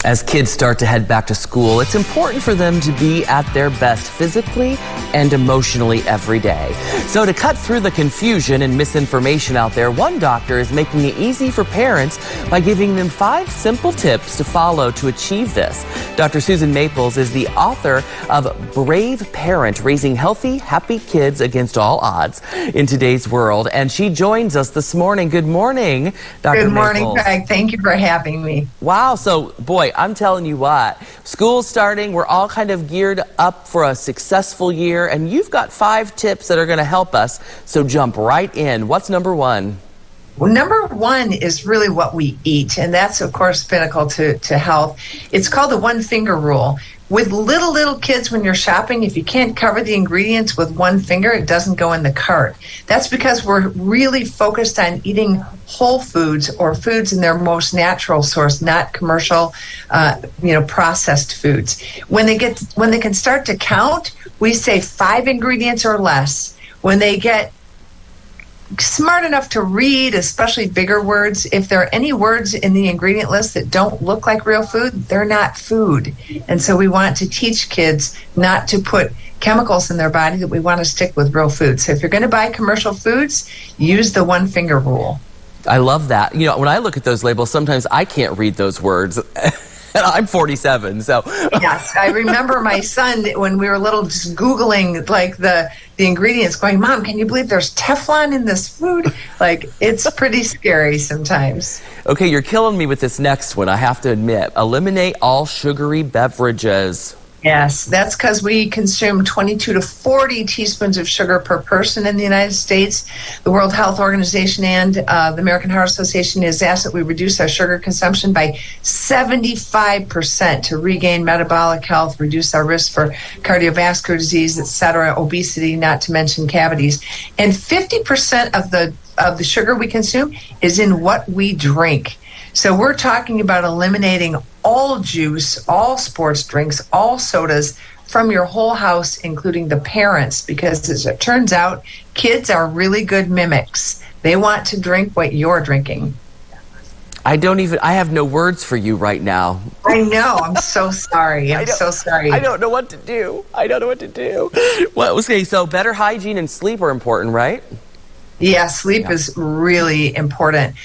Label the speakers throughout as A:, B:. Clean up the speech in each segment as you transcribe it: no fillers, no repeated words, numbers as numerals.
A: As kids start to head back to school, it's important for them to be at their best physically and emotionally every day. So to cut through the confusion and misinformation out there, one doctor is making it easy for parents by giving them 5 simple tips to follow to achieve this. Dr. Susan Maples is the author of Brave Parent, Raising Healthy, Happy Kids Against All Odds in Today's World. And she joins us this morning. Good morning, Dr.
B: Good morning,
A: Maples.
B: Craig. Thank you for having me.
A: Wow. So, boy, I'm telling you what, school's starting. We're all kind of geared up for a successful year, and you've got 5 tips that are going to help us. So jump right in. What's number 1?
B: Well, number 1 is really what we eat, and that's, of course, pinnacle to health. It's called the 1 finger rule. With little kids, when you're shopping, if you can't cover the ingredients with 1 finger, it doesn't go in the cart. That's because we're really focused on eating whole foods or foods in their most natural source, not commercial, processed foods. When they can start to count, we say 5 ingredients or less. When they get smart enough to read, especially bigger words, if there are any words in the ingredient list that don't look like real food, they're not food. And so we want to teach kids not to put chemicals in their body, that we want to stick with real food. So if you're going to buy commercial foods, use the 1 finger rule.
A: I love that. You know, when I look at those labels, sometimes I can't read those words. And I'm 47, so.
B: Yes, I remember my son, when we were little, just Googling like the ingredients, going, Mom, can you believe there's Teflon in this food? Like, it's pretty scary sometimes.
A: Okay, you're killing me with this next one, I have to admit. Eliminate all sugary beverages.
B: Yes, that's because we consume 22 to 40 teaspoons of sugar per person in the United States. The World Health Organization and the American Heart Association has asked that we reduce our sugar consumption by 75% to regain metabolic health, reduce our risk for cardiovascular disease, etc., obesity, not to mention cavities. And 50% of the sugar we consume is in what we drink. So we're talking about eliminating all juice, all sports drinks, all sodas from your whole house, including the parents, because as it turns out, kids are really good mimics. They want to drink what you're drinking.
A: I have no words for you right now.
B: I know. I'm so sorry. I'm so sorry.
A: I don't know what to do. Well, okay, so better hygiene and sleep are important, right?
B: Yeah, sleep is really important.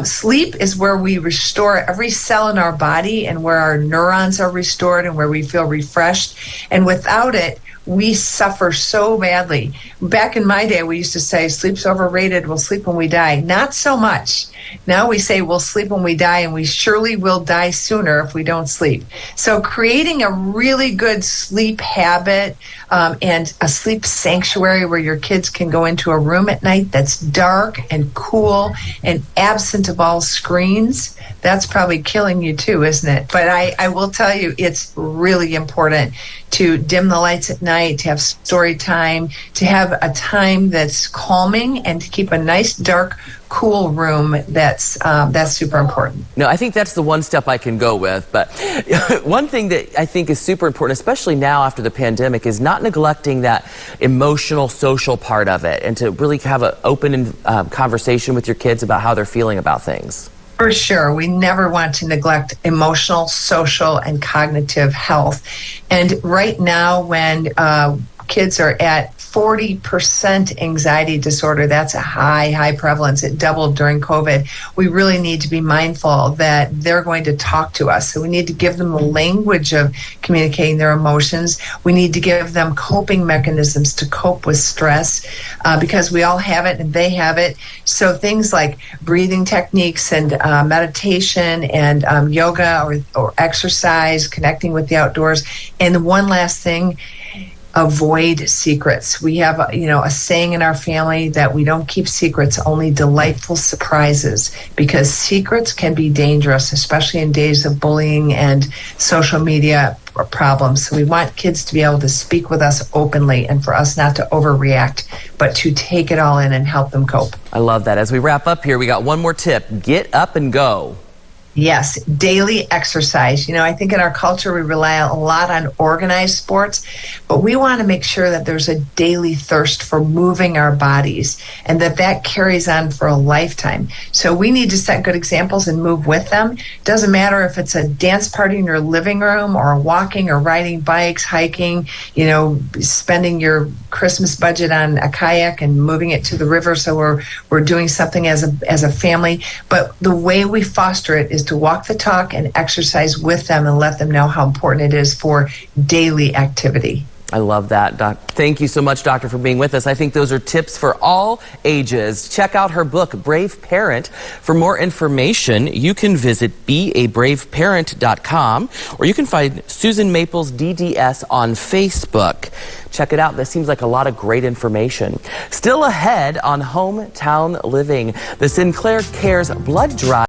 B: Sleep is where we restore every cell in our body and where our neurons are restored and where we feel refreshed. And without it, we suffer so badly. Back in my day, we used to say, sleep's overrated, we'll sleep when we die. Not so much. Now we say we'll sleep when we die, and we surely will die sooner if we don't sleep. So creating a really good sleep habit and a sleep sanctuary where your kids can go into a room at night that's dark and cool and absent of all screens, that's probably killing you too, isn't it? But I will tell you, it's really important to dim the lights at night, to have story time, to have a time that's calming, and to keep a nice, dark, cool room. That's super important.
A: No, I think that's the one step I can go with. But one thing that I think is super important, especially now after the pandemic, is not neglecting that emotional, social part of it, and to really have an open conversation with your kids about how they're feeling about things.
B: For sure. We never want to neglect emotional, social, and cognitive health. And right now, when kids are at 40% anxiety disorder, that's a high prevalence. It doubled during COVID. We really need to be mindful that they're going to talk to us. So we need to give them the language of communicating their emotions. We need to give them coping mechanisms to cope with stress because we all have it and they have it. So things like breathing techniques and meditation and yoga or exercise, connecting with the outdoors. And one last thing, avoid secrets. We have a saying in our family that we don't keep secrets, only delightful surprises, because secrets can be dangerous, especially in days of bullying and social media problems. So we want kids to be able to speak with us openly and for us not to overreact, but to take it all in and help them cope.
A: I love that. As we wrap up here, we got one more tip. Get up and go.
B: Yes, daily exercise. I think in our culture we rely a lot on organized sports, but we want to make sure that there's a daily thirst for moving our bodies and that carries on for a lifetime. So we need to set good examples and move with them. Doesn't matter if it's a dance party in your living room or walking or riding bikes, hiking, spending your Christmas budget on a kayak and moving it to the river. So we're doing something as a family. But the way we foster it is to walk the talk and exercise with them and let them know how important it is for daily activity.
A: I love that, Doc. Thank you so much, Doctor, for being with us. I think those are tips for all ages. Check out her book, Brave Parent. For more information, you can visit beabraveparent.com, or you can find Susan Maples DDS on Facebook. Check it out. This seems like a lot of great information. Still ahead on Hometown Living, the Sinclair Cares Blood Drive.